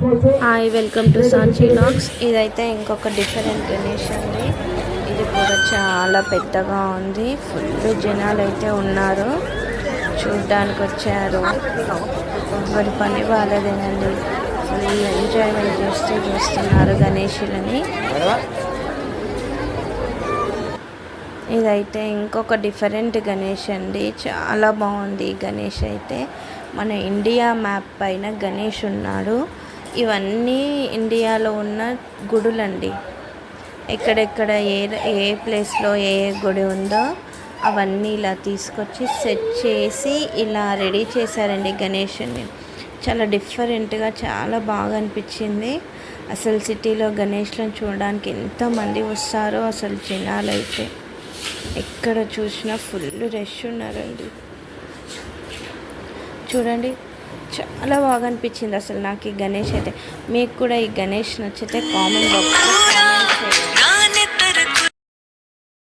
Hi, welcome to Sanchi logs. ఇదైతే ఇంకొక different Ganesh అండి. ఇది కూడా చాలా పెద్దగా ఉంది. ఫుల్ జనాలు అయితే ఉన్నారు, చూడ్డానికి వచ్చారు. ఎవరి పని వాళ్ళదేనండి. ఫుల్ ఎంజాయ్మెంట్ చేస్తూ చూస్తున్నారు గణేషులని. ఇదైతే ఇంకొక డిఫరెంట్ గణేష్ అండి. చాలా బాగుంది ఈ గణేష్ అయితే. మన ఇండియా మ్యాప్ పైన గణేష్ ఉన్నాడు. ఇవన్నీ ఇండియాలో ఉన్న గుడులండి. ఎక్కడెక్కడ ఏ ప్లేస్లో ఏ గుడి ఉందో అవన్నీ ఇలా తీసుకొచ్చి సెట్ చేసి ఇలా రెడీ చేశారండి గణేషుని. చాలా డిఫరెంట్గా చాలా బాగా అనిపించింది. అసలు సిటీలో గణేష్లను చూడడానికి ఎంతమంది వస్తారో అసలు జనాలు అయితే ఎక్కడ చూసినా ఫుల్ రష్ ఉన్నారండి. చూడండి, చాలా బాగా అనిపించింది అసలు నాకు ఈ గణేష్ అయితే. మీకు కూడా ఈ గణేష్ నచ్చితే కామెంట్ బాక్స్లో కామెంట్ చేయండి.